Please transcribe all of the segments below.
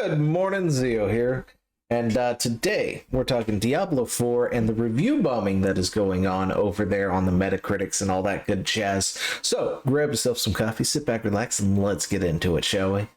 Good morning, Zio here. And today we're talking Diablo 4 and the review bombing that is going on over there on the Metacritics and all that good jazz. So grab yourself some coffee, sit back, relax, and let's get into it, shall we?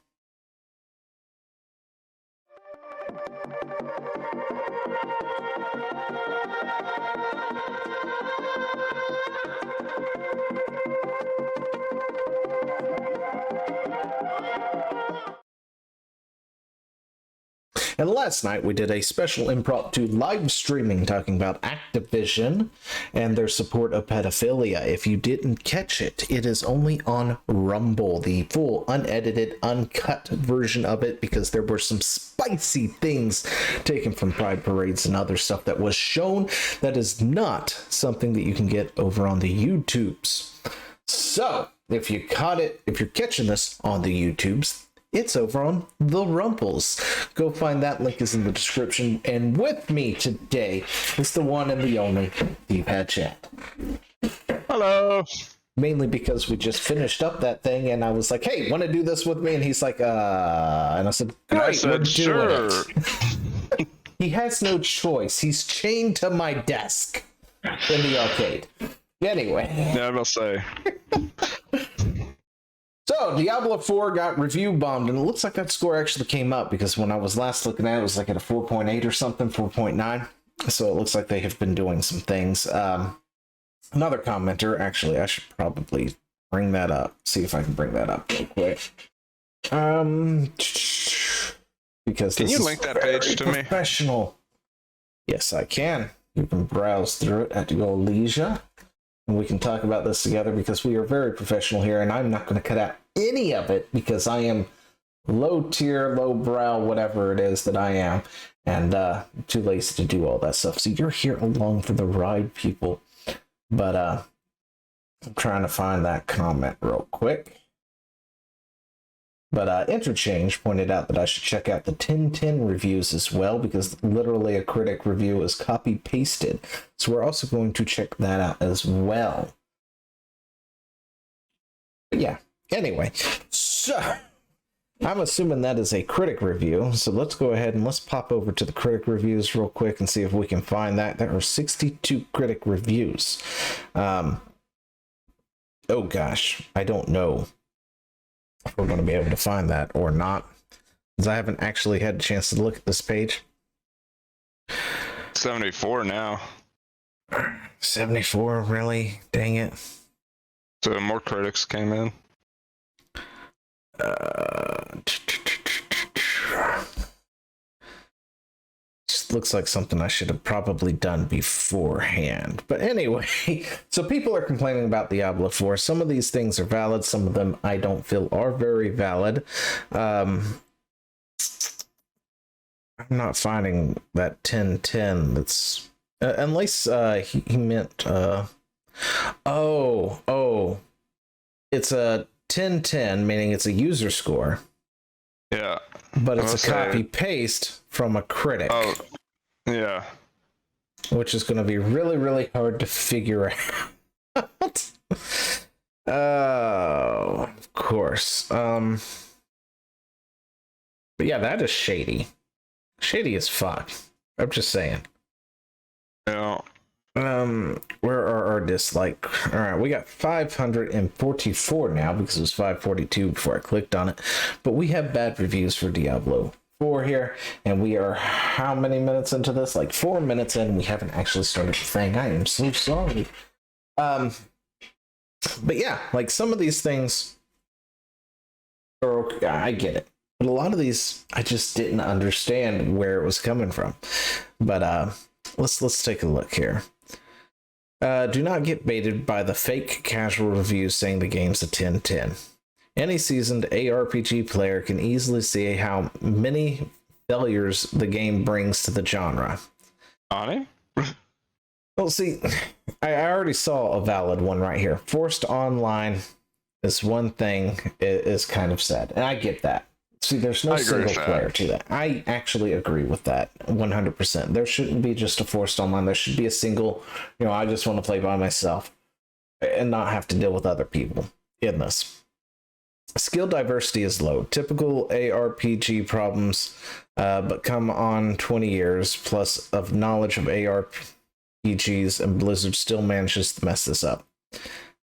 And last night we did a special impromptu live streaming talking about Activision and their support of pedophilia. If you didn't catch it, it is only on Rumble, the full, unedited, uncut version of it, because there were some spicy things taken from Pride Parades and other stuff that was shown that is not something that you can get over on the YouTubes. So, if you caught it, if you're catching this on the YouTubes, it's over on the Rumples. Go find that, link is in the description. And with me today is the one and the only D-Pad Chat. Hello. Mainly because we just finished up that thing and I was like, hey, want to do this with me? And he's like, and I said, great, we're doing it. He has no choice. He's chained to my desk in the arcade. Anyway. Yeah, I will say. So, Diablo 4 got review bombed, and it looks like that score actually came up, because when I was last looking at it, it was like at a 4.8 or something, 4.9. So it looks like they have been doing some things. Another commenter, actually, I should probably bring that up. See if I can bring that up real quick. Because can you link that page to me? Professional. Yes, I can. You can browse through it at your leisure. And we can talk about this together because we are very professional here, and I'm not going to cut out any of it because I am low tier, low brow, whatever it is that I am, and too lazy to do all that stuff. So you're here along for the ride, people. But I'm trying to find that comment real quick. But Interchange pointed out that I should check out the 1010 reviews as well, because literally a critic review is copy-pasted. So we're also going to check that out as well. But yeah, anyway. So, I'm assuming that is a critic review. So let's go ahead and let's pop over to the critic reviews real quick and see if we can find that. There are 62 critic reviews. Oh gosh, I don't know if we're going to be able to find that or not, because I haven't actually had a chance to look at this page. 74 now. 74, really? Dang it. So more critics came in. Just looks like something I should have probably done beforehand. But anyway, so people are complaining about Diablo 4. Some of these things are valid. Some of them I don't feel are very valid. I'm not finding that 1010 that's... unless he meant... it's a 1010, meaning it's a user score. Yeah. But it's a copy-paste from a critic. Oh, yeah. Which is going to be really, really hard to figure out. Oh, of course. But yeah, that is shady. Shady as fuck. I'm just saying. Yeah. Where are our dislikes? All right, we got 544 now because it was 542 before I clicked on it. But we have bad reviews for Diablo 4 here, and we are how many minutes into this? Like 4 minutes in. We haven't actually started the thing. I am so sorry. But yeah, like some of these things are okay. I get it, but a lot of these I just didn't understand where it was coming from. But let's take a look here. Do not get baited by the fake casual reviews saying the game's a 10-10. Any seasoned ARPG player can easily see how many failures the game brings to the genre. Ani? Well, see, I already saw a valid one right here. Forced online is one thing, it is kind of sad. And I get that. See, there's no single player to that. I actually agree with that 100%. There shouldn't be just a forced online. There should be a single, I just want to play by myself and not have to deal with other people in this. skill diversity is low. Typical ARPG problems, but come on 20 years plus of knowledge of ARPGs, and Blizzard still manages to mess this up.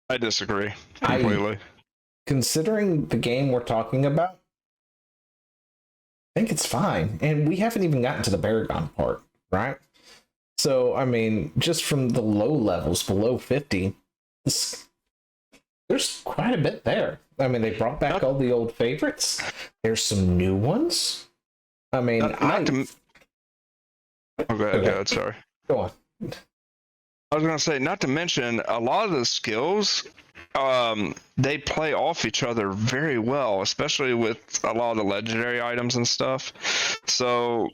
I disagree completely. Considering the game we're talking about, I think it's fine. And we haven't even gotten to the Paragon part, right? So, I mean, just from the low levels below 50, there's quite a bit there. I mean, they brought back all the old favorites. There's some new ones. I mean, Okay, sorry. Go on. I was going to say, not to mention, a lot of the skills, they play off each other very well, especially with a lot of the legendary items and stuff. So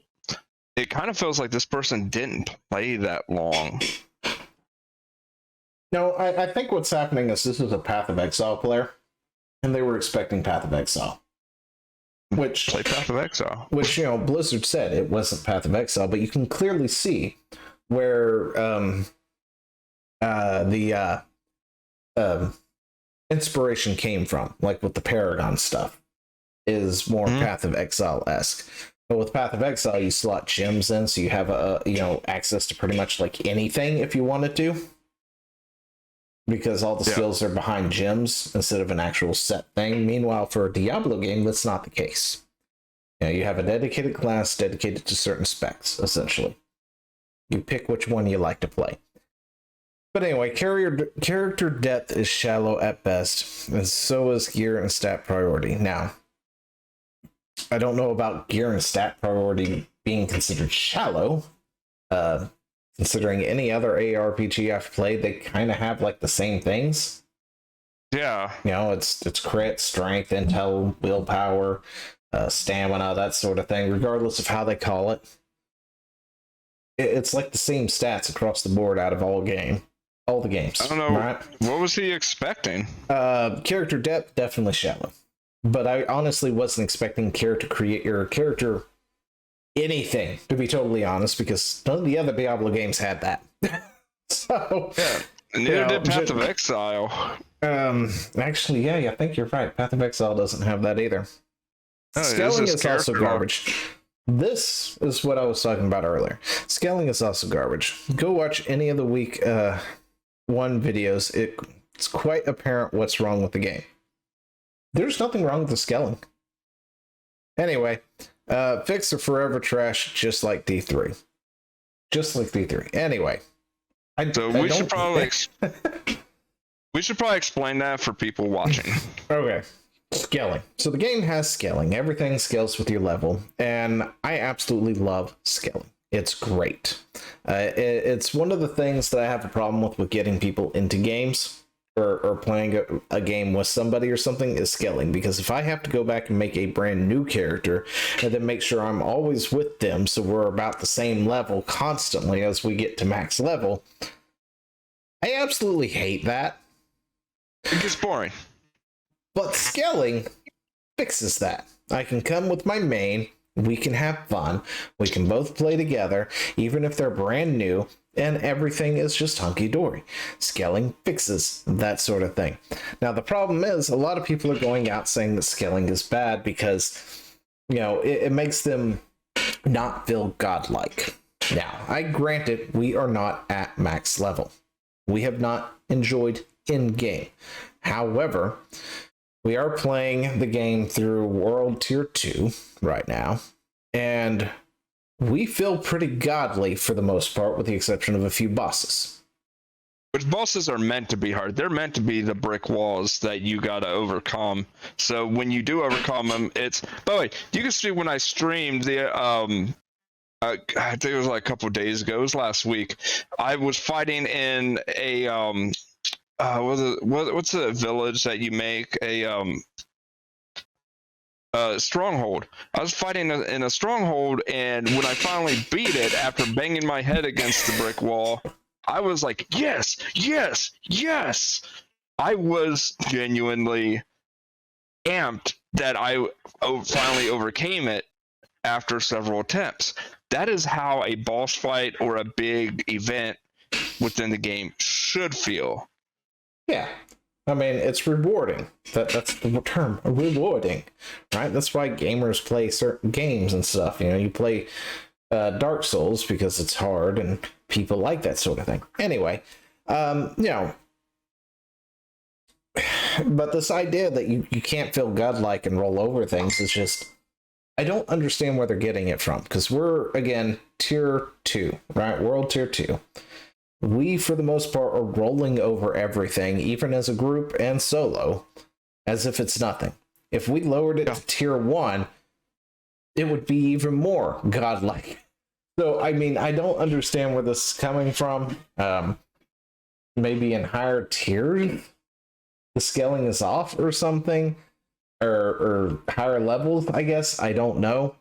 it kind of feels like this person didn't play that long. No, I think what's happening is this is a Path of Exile player, and they were expecting Path of Exile. Which play Path of Exile. Which, you know, Blizzard said it wasn't Path of Exile, but you can clearly see where the inspiration came from, like with the Paragon stuff, is more Path of Exile-esque. But with Path of Exile, you slot gems in, so you have access to pretty much like anything if you wanted to, because all the skills are behind gems instead of an actual set thing. Meanwhile, for a Diablo game, that's not the case. You have a dedicated class dedicated to certain specs, essentially. You pick which one you like to play. But anyway, character depth is shallow at best, and so is gear and stat priority. Now, I don't know about gear and stat priority being considered shallow. Considering any other ARPG I've played, they kind of have like the same things. Yeah. You know, it's crit, strength, intel, willpower, stamina, that sort of thing, regardless of how they call it. It's like the same stats across the board out of all the games. I don't know. Right? What was he expecting? Character depth, definitely shallow. But I honestly wasn't expecting to create your character anything, to be totally honest, because none of the other Diablo games had that. So yeah, neither did Path of Exile. Actually, yeah, I think you're right. Path of Exile doesn't have that either. Scaling is also garbage. This is what I was talking about earlier. Scaling is also garbage. Go watch any of the week one videos. It's quite apparent what's wrong with the game. There's nothing wrong with the scaling. Anyway, fix are forever trash, just like D3. Just like D3. Anyway. We should probably explain that for people watching. Okay. Scaling. So the game has scaling. Everything scales with your level, and I absolutely love scaling. It's great. It's one of the things that I have a problem with getting people into games or playing a game with somebody or something is scaling, because if I have to go back and make a brand new character and then make sure I'm always with them so we're about the same level constantly as we get to max level, I absolutely hate that. It gets boring. But scaling fixes that. I can come with my main, we can have fun, we can both play together, even if they're brand new, and everything is just hunky-dory. Scaling fixes that sort of thing. Now, the problem is, a lot of people are going out saying that scaling is bad because, you know, it makes them not feel godlike. Now, I grant it, we are not at max level. We have not enjoyed in-game. However, we are playing the game through World Tier 2 right now, and we feel pretty godly for the most part, with the exception of a few bosses. Which bosses are meant to be hard. They're meant to be the brick walls that you gotta overcome. So when you do overcome them, it's... By the way, you can see when I streamed the... I think it was like a couple of days ago. It was last week. I was fighting in a... what's the village that you make a stronghold? I was fighting in a stronghold, and when I finally beat it after banging my head against the brick wall, I was like, yes, yes, yes. I was genuinely amped that I finally overcame it after several attempts. That is how a boss fight or a big event within the game should feel. Yeah. I mean, it's rewarding. That's the term, rewarding, right? That's why gamers play certain games and stuff. You know, you play Dark Souls because it's hard and people like that sort of thing. Anyway, you know, but this idea that you can't feel godlike and roll over things is just, I don't understand where they're getting it from, because we're, again, tier 2, right? World tier 2. We, for the most part, are rolling over everything, even as a group and solo, as if it's nothing. If we lowered it to tier 1, it would be even more godlike. So, I mean, I don't understand where this is coming from. Maybe in higher tiers, the scaling is off or something, or higher levels, I guess. I don't know.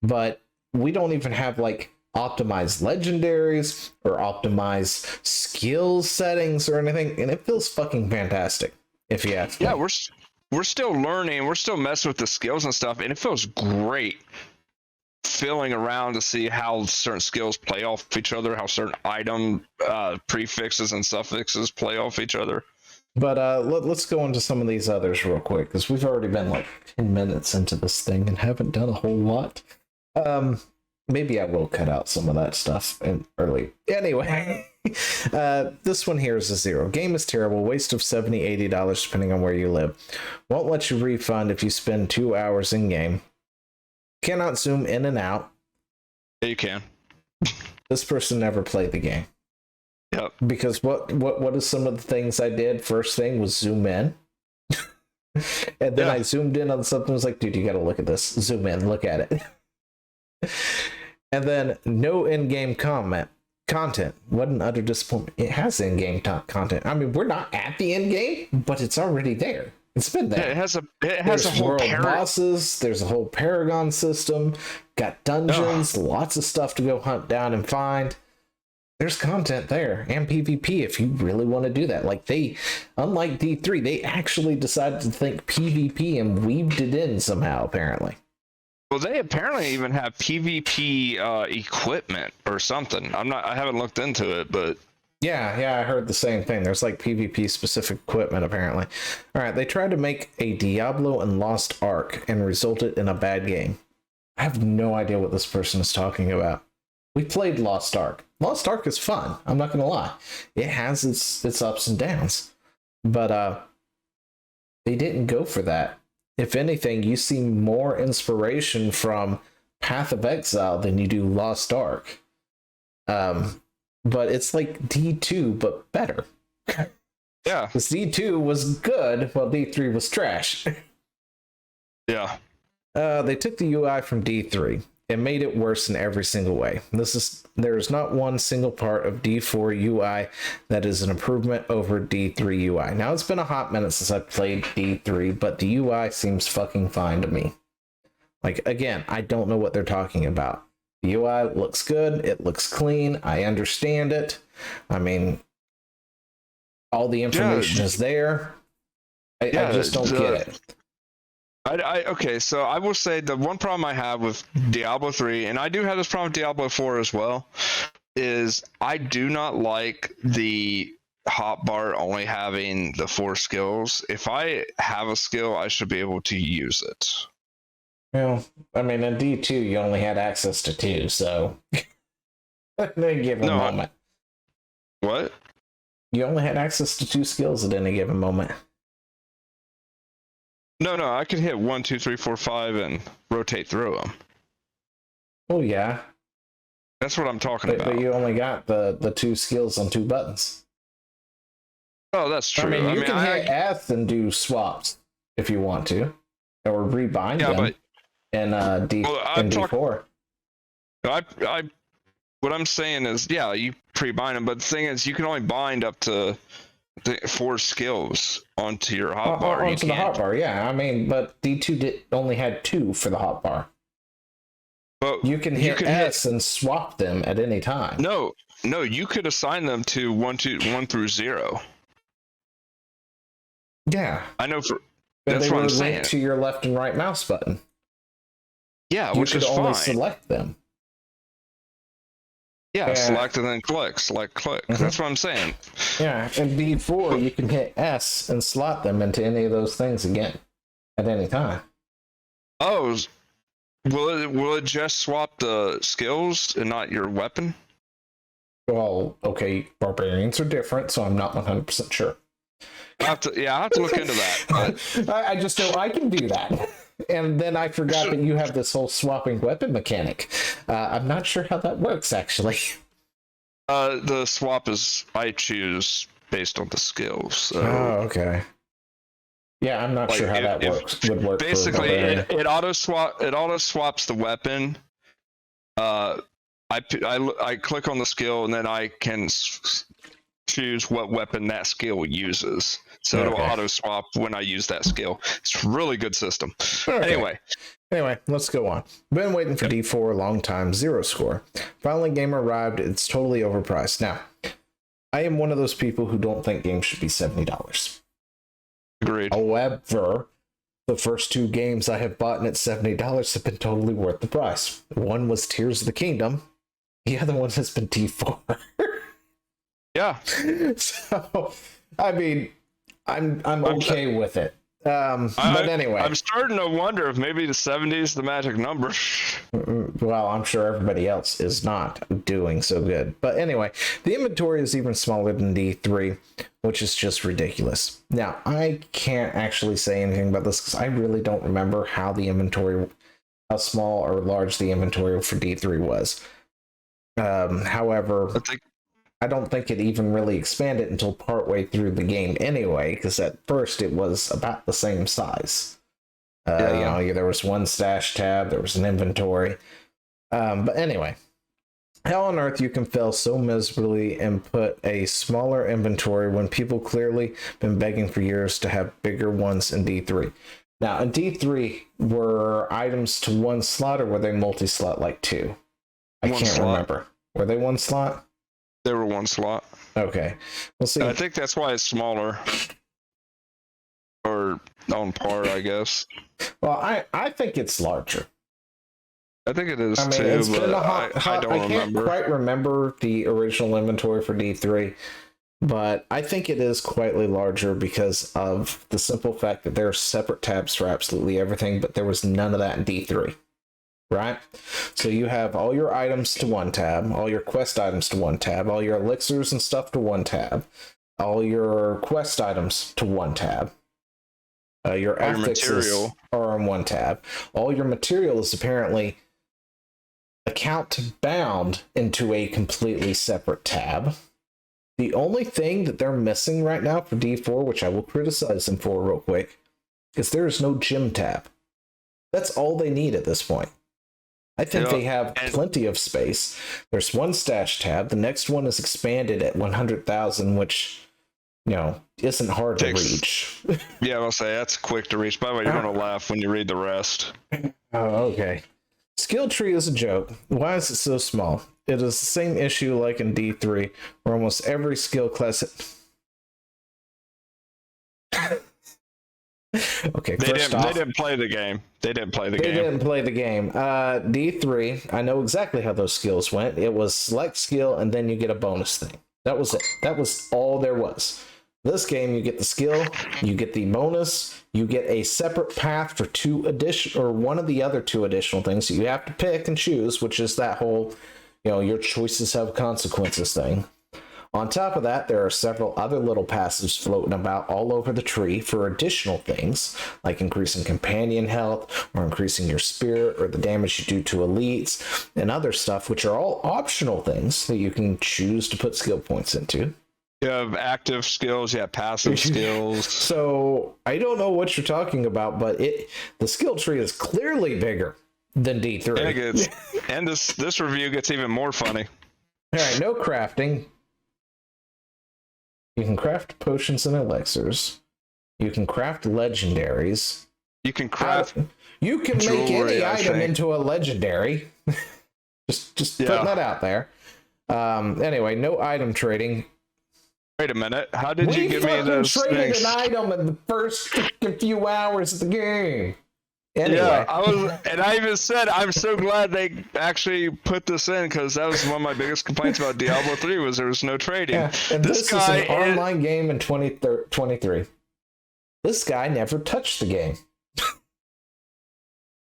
But we don't even have, like, optimized legendaries or optimized skill settings or anything, and it feels fucking fantastic, if you ask me. Yeah, we're still learning, we're still messing with the skills and stuff, and it feels great feeling around to see how certain skills play off each other, how certain item prefixes and suffixes play off each other. But let's go into some of these others real quick, because we've already been like 10 minutes into this thing and haven't done a whole lot. Maybe I will cut out some of that stuff early. Anyway, this one here is a 0. Game is terrible. Waste of $70, $80 depending on where you live. Won't let you refund if you spend 2 hours in game. Cannot zoom in and out. Yeah, you can. This person never played the game. Yep. Because what is some of the things I did? First thing was zoom in. And then I zoomed in on something, was like, dude, you gotta look at this. Zoom in, look at it. And then no in-game content. What an utter disappointment. It has in-game content. I mean, we're not at the end game, but it's already there. It's been there. Yeah, it has a whole world bosses. There's a whole Paragon system. Got dungeons. Lots of stuff to go hunt down and find. There's content there, and PvP if you really want to do that. Like, they, unlike D3, they actually decided to think PvP and weaved it in somehow, apparently. Well, they apparently even have PvP equipment or something. I haven't looked into it, but yeah, I heard the same thing. There's like PvP specific equipment apparently. All right, they tried to make a Diablo and Lost Ark and resulted in a bad game. I have no idea what this person is talking about. We played Lost Ark. Lost Ark is fun. I'm not gonna lie. It has its ups and downs, but they didn't go for that. If anything, you see more inspiration from Path of Exile than you do Lost Ark. But it's like D2, but better. Yeah. Because D2 was good, while D3 was trash. Yeah. They took the UI from D3 and made it worse in every single way. There is not one single part of D4 UI that is an improvement over D3 UI. Now, it's been a hot minute since I've played D3, but the UI seems fucking fine to me. Like, again, I don't know what they're talking about. The UI looks good. It looks clean. I understand it. I mean, all the information is there. I just don't get it. Okay, so I will say the one problem I have with Diablo 3, and I do have this problem with Diablo 4 as well, is I do not like the hotbar only having the 4 skills. If I have a skill, I should be able to use it. Well, I mean, in D2, you only had access to 2, so at any given moment. What? You only had access to 2 skills at any given moment. No, I could hit 1, 2, 3, 4, 5 and rotate through them. Oh, yeah. That's what I'm talking about. But you only got the 2 skills on 2 buttons. Oh, that's true. I mean, you can hit F and do swaps if you want to, or rebind them. But in D4. What I'm saying is, yeah, you pre-bind them, but the thing is, you can only bind up to 4 skills onto your hotbar. Onto the hotbar, yeah. I mean, but D2 only had 2 for the hotbar. But you can hit S and swap them at any time. No, you could assign them to 1 through 0. Yeah, I know. That's what I'm saying. Linked to your left and right mouse button. Yeah, which is fine. You could only select them. Yeah, select and then click, select, click. That's what I'm saying. Yeah, and D4 you can hit S and slot them into any of those things again at any time. Oh, will it just swap the skills and not your weapon? Well, okay, barbarians are different, so I'm not 100% sure. I have to look into that. I just know I can do that. And then I forgot that you have this whole swapping weapon mechanic. I'm not sure how that works, actually. The swap is I choose based on the skills. So. Oh, okay. Yeah, I'm not sure how that would work. Basically, it auto swaps the weapon. I click on the skill and then I can choose what weapon that skill uses. So it'll auto swap when I use that skill. It's a really good system. Okay. Anyway, let's go on. Been waiting for D4 a long time. 0 score. Finally, game arrived. It's totally overpriced. Now, I am one of those people who don't think games should be $70. Agreed. However, the first 2 games I have bought at $70 have been totally worth the price. One was Tears of the Kingdom. The other one has been D4. Yeah. So, I mean, I'm okay with it. But anyway, I'm starting to wonder if maybe the 70 is the magic number. Well, I'm sure everybody else is not doing so good. But anyway, the inventory is even smaller than D3, which is just ridiculous. Now, I can't actually say anything about this because I really don't remember how small or large the inventory for D3 was. However, I don't think it even really expanded until partway through the game anyway, because at first it was about the same size. There was one stash tab, there was an inventory. But anyway, how on earth you can fail so miserably and put a smaller inventory when people clearly been begging for years to have bigger ones in D3? Now, in D3, were items to 1 slot or were they multi-slot like 2? I can't remember. Were they 1 slot? They were 1 slot. Okay. We'll see. I think that's why it's smaller. Or on par, I guess. Well, I think it's larger. I think it is too, it's but been I don't remember. I can't quite remember the original inventory for D3, but I think it is quietly larger because of the simple fact that there are separate tabs for absolutely everything, but there was none of that in D3. Right? So you have all your items to 1 tab, all your quest items to 1 tab, all your elixirs and stuff to 1 tab, all your quest items to 1 tab. Your affixes are on 1 tab. All your material is apparently account bound into a completely separate tab. The only thing that they're missing right now for D4, which I will criticize them for real quick, is there is no gym tab. That's all they need at this point. I think they have plenty of space. There's 1 stash tab. The next one is expanded at 100,000, which, isn't hard to reach. Yeah, I'll say that's quick to reach. By the way, you're going to laugh when you read the rest. Oh, okay. Skill tree is a joke. Why is it so small? It is the same issue like in D3, where almost every skill class... Okay, they didn't play the game. They didn't play the game. D3, I know exactly how those skills went. It was select skill, and then you get a bonus thing. That was it. That was all there was. This game, you get the skill, you get the bonus, you get a separate path for one of the other 2 additional things that you have to pick and choose, which is that whole, your choices have consequences thing. On top of that, there are several other little passives floating about all over the tree for additional things, like increasing companion health, or increasing your spirit, or the damage you do to elites, and other stuff, which are all optional things that you can choose to put skill points into. You have active skills, you have passive skills. So, I don't know what you're talking about, but the skill tree is clearly bigger than D3. And this review gets even more funny. Alright, no crafting. You can craft potions and elixirs. You can craft legendaries. You can craft. You can make any item into a legendary. just putting that out there. Anyway, no item trading. Wait a minute. How did you give me those traded things? An item in the first few hours of the game. Anyway, and I even said I'm so glad they actually put this in, because that was one of my biggest complaints about Diablo 3 was there was no trading. yeah, and this is an online game in 2023. This guy never touched the game.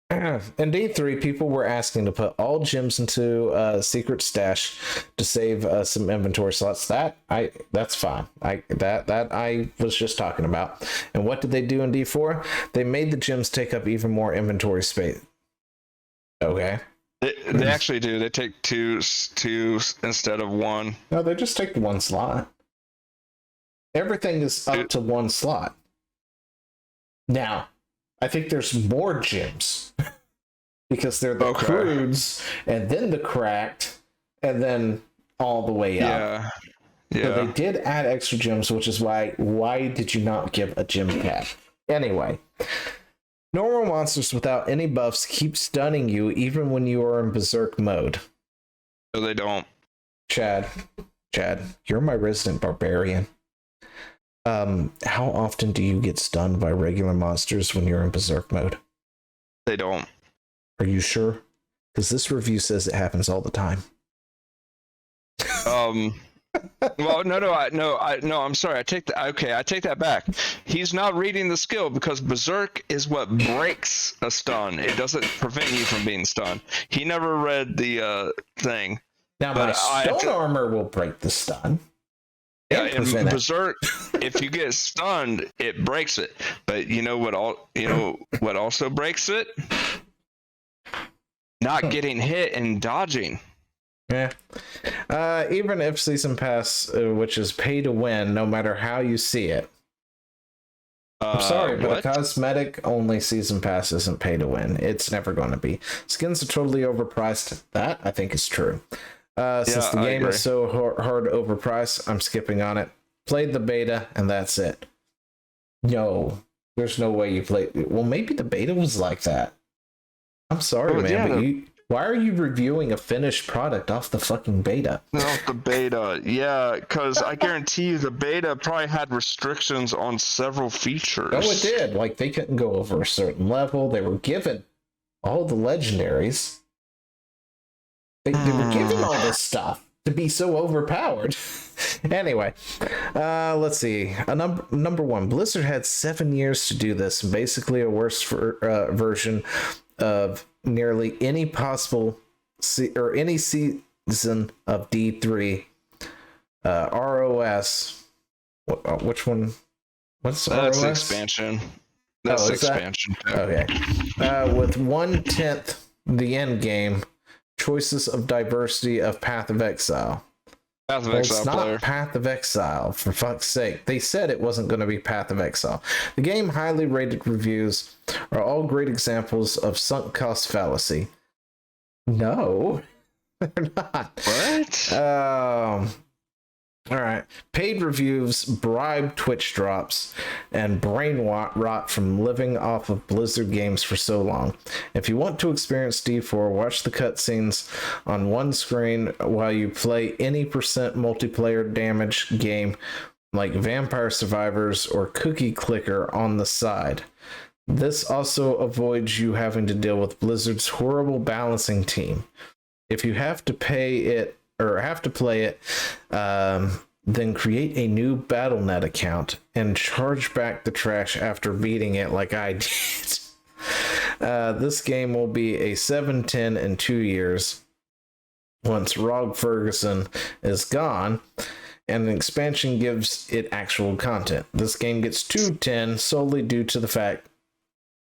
In D3, people were asking to put all gems into a secret stash to save some inventory slots. That's fine. That I was just talking about. And what did they do in D4? They made the gems take up even more inventory space. Okay. They actually do. They take two instead of one. No, they just take one slot. Everything is up to one slot. Now, I think there's more gems because they're the crudes and then the cracked and then all the way up. Yeah. So they did add extra gems, which is why did you not give a gem cap? Anyway, normal monsters without any buffs keep stunning you even when you are in berserk mode. No, they don't. Chad, you're my resident barbarian. How often do you get stunned by regular monsters when you're in berserk mode? They don't. Are you sure? Because this review says it happens all the time. Well, no, I'm sorry. I take that back. He's not reading the skill, because berserk is what breaks a stun. It doesn't prevent you from being stunned. He never read the thing. Now, my stone armor will break the stun. Yeah, in berserk, if you get stunned, it breaks it. But you know what also breaks it? Not getting hit and dodging. Yeah. Even if season pass, which is pay to win, no matter how you see it. I'm sorry, but a cosmetic only season pass isn't pay to win. It's never going to be. Skins are totally overpriced. That I think is true. Since the game is so hard overpriced, I'm skipping on it. Played the beta, and that's it. No, there's no way you played. Well, maybe the beta was like that. I'm sorry, man, but why are you reviewing a finished product off the fucking beta? Off the beta, yeah, because I guarantee you the beta probably had restrictions on several features. Oh, it did. Like, they couldn't go over a certain level. They were given all the legendaries. They were given all this stuff to be so overpowered. Anyway, let's see. Number one, Blizzard had 7 years to do this. Basically a worse version of nearly any possible any season of D3. ROS. Which one? What's That's ROS? Expansion. That's expansion. Okay. With 1/10 the end game. Choices of diversity of Path of Exile. It's not Path of Exile, for fuck's sake. They said it wasn't going to be Path of Exile. The game highly rated reviews are all great examples of sunk cost fallacy. No, they're not. What? All right. Paid reviews, bribe Twitch drops, and brain rot from living off of Blizzard games for so long. If you want to experience D4, watch the cutscenes on one screen while you play any percent multiplayer damage game like Vampire Survivors or Cookie Clicker on the side. This also avoids you having to deal with Blizzard's horrible balancing team. If you have to play it, then create a new BattleNet account and charge back the trash after beating it like I did. This game will be a 7-10 in 2 years once Rob Ferguson is gone and an expansion gives it actual content. This game gets 2-10 solely due to the fact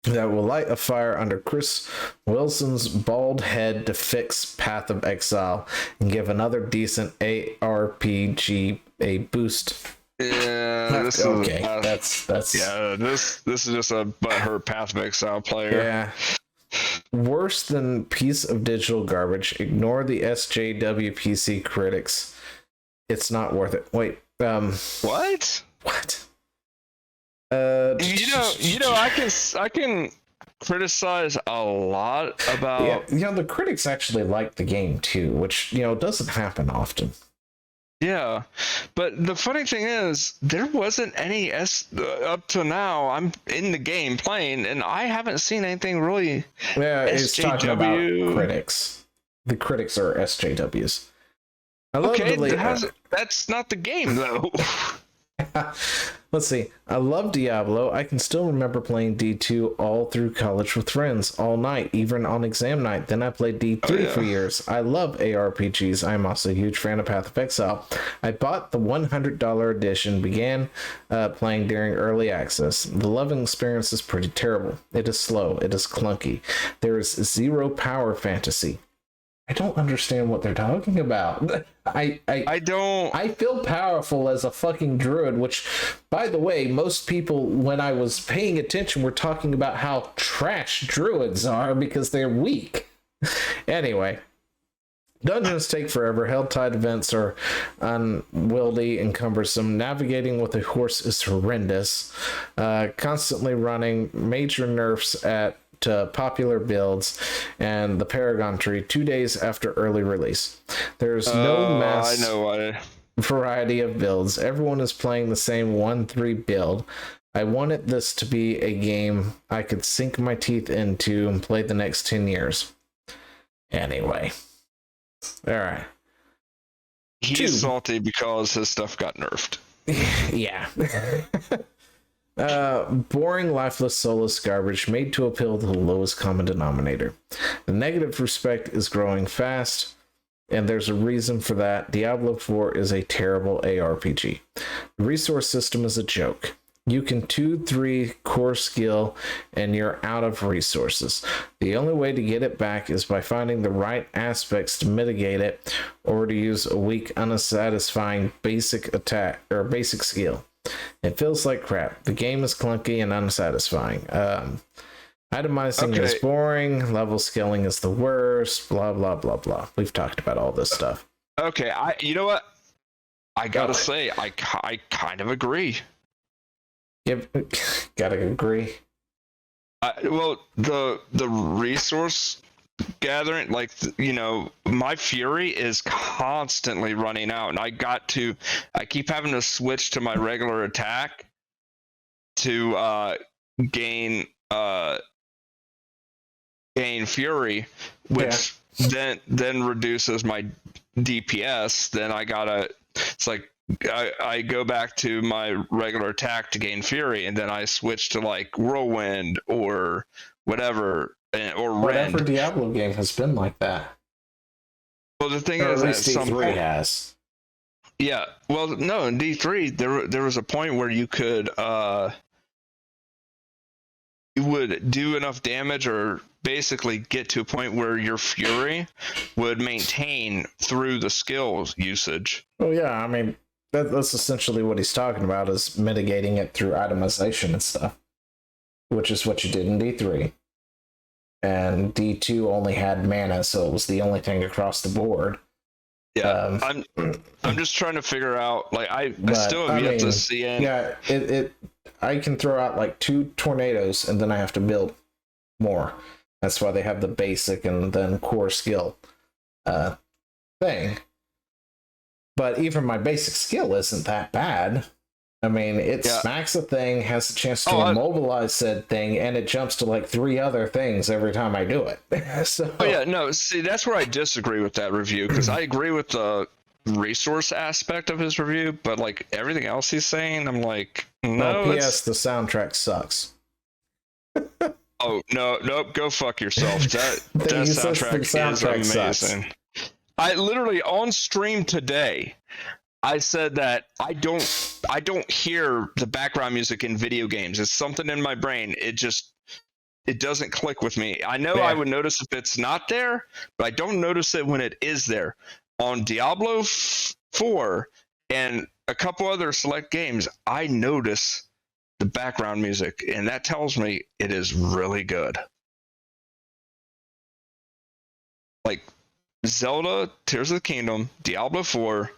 that will light a fire under Chris Wilson's bald head to fix Path of Exile and give another decent ARPG a boost. Yeah, this is just a butthurt Path of Exile player. Yeah. Worse than piece of digital garbage. Ignore the SJWPC critics. It's not worth it. Wait. What? What? I can criticize a lot about. Yeah, the critics actually like the game too, which doesn't happen often. Yeah, but the funny thing is, there wasn't any up to now. I'm in the game playing, and I haven't seen anything really Yeah, it's talking about SJW. critics. The critics are SJWs. I love Okay, the that's not the game though. Let's see. I love Diablo. I can still remember playing D2 all through college with friends all night, even on exam night. Then I played D3 for years. I love ARPGs. I'm also a huge fan of Path of Exile. I bought the $100 edition, began playing during early access. The loving experience is pretty terrible. It is slow. It is clunky. There is zero power fantasy. I don't understand what they're talking about. I don't. I feel powerful as a fucking druid, which, by the way, most people, when I was paying attention, were talking about how trash druids are because they're weak. Anyway, dungeons take forever. Helltide events are unwieldy and cumbersome. Navigating with a horse is horrendous. Constantly running. Major nerfs at popular builds and the Paragon tree 2 days after early release. There's no mass variety of builds. Everyone is playing the same 1-3 build. I wanted this to be a game I could sink my teeth into and play the next 10 years. Anyway. Alright. He's salty because his stuff got nerfed. Yeah. Boring, lifeless, soulless garbage made to appeal to the lowest common denominator. The negative respect is growing fast, and there's a reason for that. Diablo 4 is a terrible ARPG. The resource system is a joke. You can 2-3 core skill and you're out of resources. The only way to get it back is by finding the right aspects to mitigate it, or to use a weak, unsatisfying basic attack or basic skill. It feels like crap. The game is clunky and unsatisfying. Itemizing is boring. Level scaling is the worst. Blah, blah, blah, blah. We've talked about all this stuff. Okay, you know what? I gotta say, I kind of agree. Yep, gotta agree. Well, the resource gathering, like, you know, my fury is constantly running out, and I keep having to switch to my regular attack to gain fury, which then reduces my DPS. Then it's like I go back to my regular attack to gain fury, and then I switch to like whirlwind or whatever. Or whatever Diablo game has been like that. Well, the thing is, at least D3 has. Yeah. Well, no, in D3 there was a point where you could you would do enough damage, or basically get to a point where your fury would maintain through the skills usage. Oh yeah, I mean that's essentially what he's talking about, is mitigating it through itemization and stuff, which is what you did in D3. And D2 only had mana, so it was the only thing across the board. Yeah, I'm just trying to figure out, like, I still have yet to see it. Yeah, I can throw out like 2 tornadoes, and then I have to build more. That's why they have the basic and then core skill thing. But even my basic skill isn't that bad. I mean, it smacks a thing, has a chance to immobilize said thing, and it jumps to like 3 other things every time I do it. So... Oh yeah, no, see, that's where I disagree with that review, because I agree with the resource aspect of his review, but like everything else he's saying, I'm like, no. Well, P.S. The soundtrack sucks. Oh, nope, go fuck yourself. That soundtrack is amazing. Sucks. I literally, on stream today, I said that I don't hear the background music in video games. It's something in my brain. It doesn't click with me. I know I would notice if it's not there, but I don't notice it when it is there. On Diablo 4 and a couple other select games, I notice the background music, and that tells me it is really good. Like Zelda, Tears of the Kingdom, Diablo 4,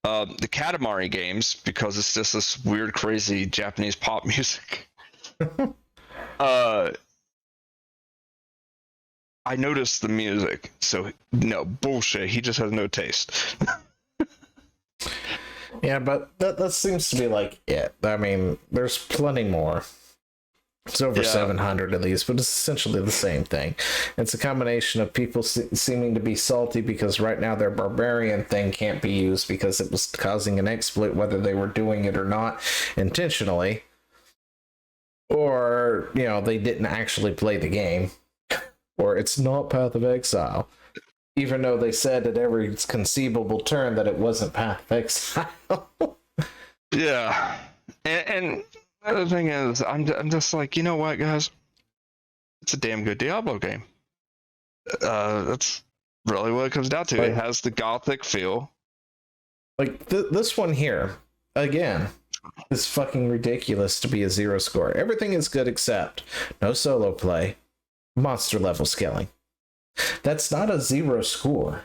the Katamari games, because it's just this weird, crazy Japanese pop music. I noticed the music, so no bullshit. He just has no taste. Yeah, but that seems to be like it. I mean, there's plenty more. It's over 700 of these, but it's essentially the same thing. It's a combination of people seeming to be salty because right now their barbarian thing can't be used because it was causing an exploit, whether they were doing it or not intentionally, or, you know, they didn't actually play the game, or it's not Path of Exile, even though they said at every conceivable turn that it wasn't Path of Exile. Yeah, and the other thing is, I'm just like, you know what, guys? It's a damn good Diablo game. That's really what it comes down to. Like, it has the gothic feel. Like this one here, again, is fucking ridiculous to be a 0 score. Everything is good except no solo play, monster level scaling. That's not a 0 score.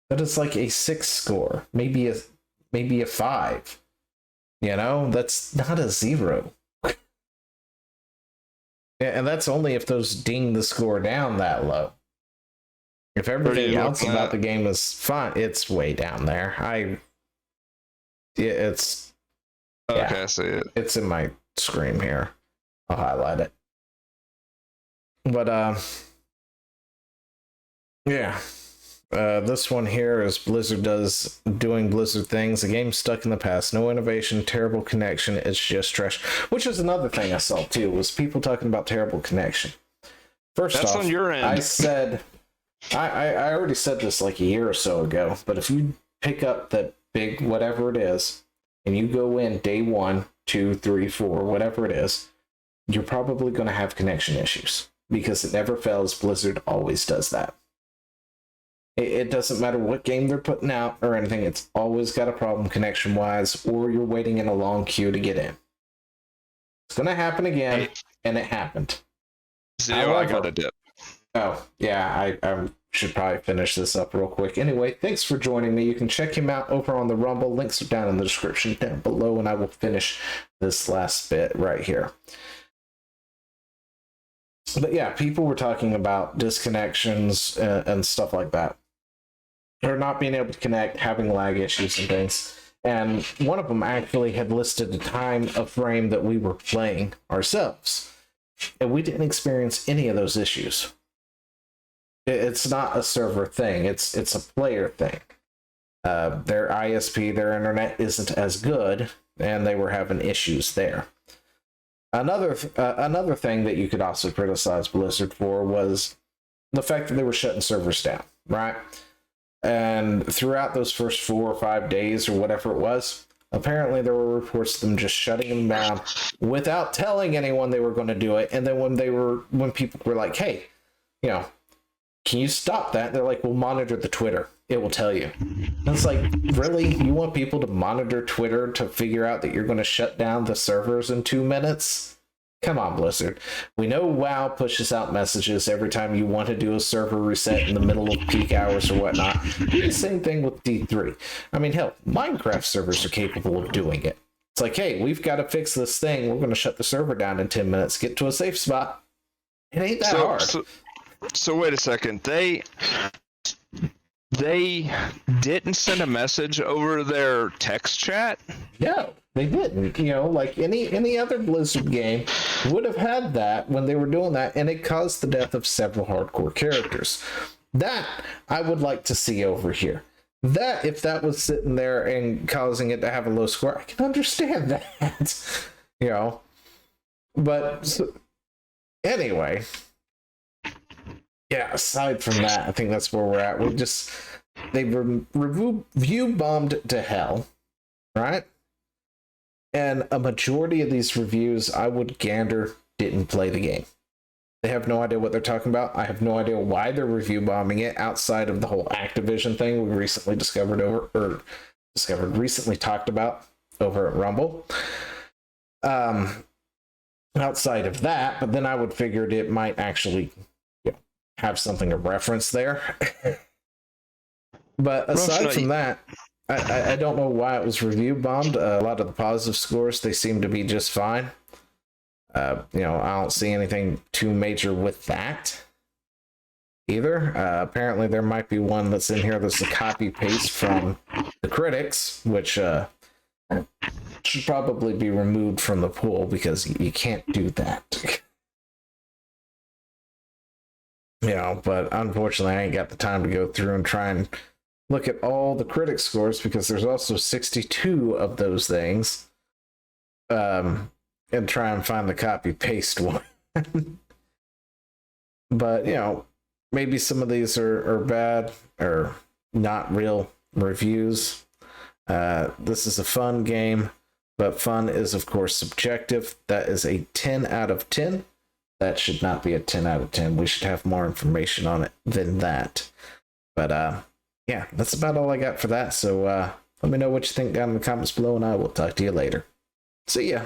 That is like a 6 score, maybe a 5. You know, that's not a 0. And that's only if those ding the score down that low. If everything else about the game is fine, it's way down there. It's okay, yeah, I see it. It's in my screen here. I'll highlight it. But yeah. This one here is Blizzard doing Blizzard things. The game's stuck in the past. No innovation, terrible connection. It's just trash. Which is another thing I saw too, was people talking about terrible connection. First That's off, on your end. I said, I already said this like a year or so ago, but if you pick up the big whatever it is, and you go in day 1, 2, 3, 4, whatever it is, you're probably going to have connection issues. Because it never fails. Blizzard always does that. It doesn't matter what game they're putting out or anything, it's always got a problem connection-wise, or you're waiting in a long queue to get in. It's going to happen again, and it happened. However, I got a dip. Oh, yeah, I should probably finish this up real quick. Anyway, thanks for joining me. You can check him out over on the Rumble. Links are down in the description down below, and I will finish this last bit right here. But yeah, people were talking about disconnections and stuff like that. Or not being able to connect, having lag issues and things. And one of them actually had listed a time of frame that we were playing ourselves. And we didn't experience any of those issues. It's not a server thing. It's a player thing. Their ISP, their internet isn't as good, and they were having issues there. Another thing that you could also criticize Blizzard for was the fact that they were shutting servers down, right? And throughout those first 4 or 5 days or whatever it was, apparently there were reports of them just shutting them down without telling anyone they were going to do it. And then when people were like, hey, you know, can you stop that? They're like, we'll monitor the Twitter. It will tell you. And it's like, really? You want people to monitor Twitter to figure out that you're going to shut down the servers in 2 minutes? Come on, Blizzard. We know WoW pushes out messages every time you want to do a server reset in the middle of peak hours or whatnot. Do the same thing with D3. I mean, hell, Minecraft servers are capable of doing it. It's like, hey, we've got to fix this thing. We're going to shut the server down in 10 minutes. Get to a safe spot. It ain't that hard. So wait a second. They didn't send a message over their text chat? No, they didn't. You know, like any other Blizzard game would have had that when they were doing that, and it caused the death of several hardcore characters. That I would like to see over here. That, if that was sitting there and causing it to have a low score, I can understand that. You know. But so, anyway. Yeah, aside from that, I think that's where we're at. They review bombed to hell, right? And a majority of these reviews, I would gander, didn't play the game. They have no idea what they're talking about. I have no idea why they're review bombing it outside of the whole Activision thing we recently recently talked about over at Rumble. Outside of that, but then I would figure it might actually have something to reference there. But aside from that, I don't know why it was review bombed. A lot of the positive scores, they seem to be just fine. You know, I don't see anything too major with that either. Apparently there might be one that's in here that's a copy paste from the critics, which should probably be removed from the pool because you can't do that. But unfortunately, I ain't got the time to go through and try and look at all the critic scores because there's also 62 of those things. And try and find the copy paste one. But, maybe some of these are bad or not real reviews. This is a fun game, but fun is, of course, subjective. That is a 10 out of 10. That should not be a 10 out of 10. We should have more information on it than that. But, yeah, that's about all I got for that. So, let me know what you think down in the comments below, and I will talk to you later. See ya.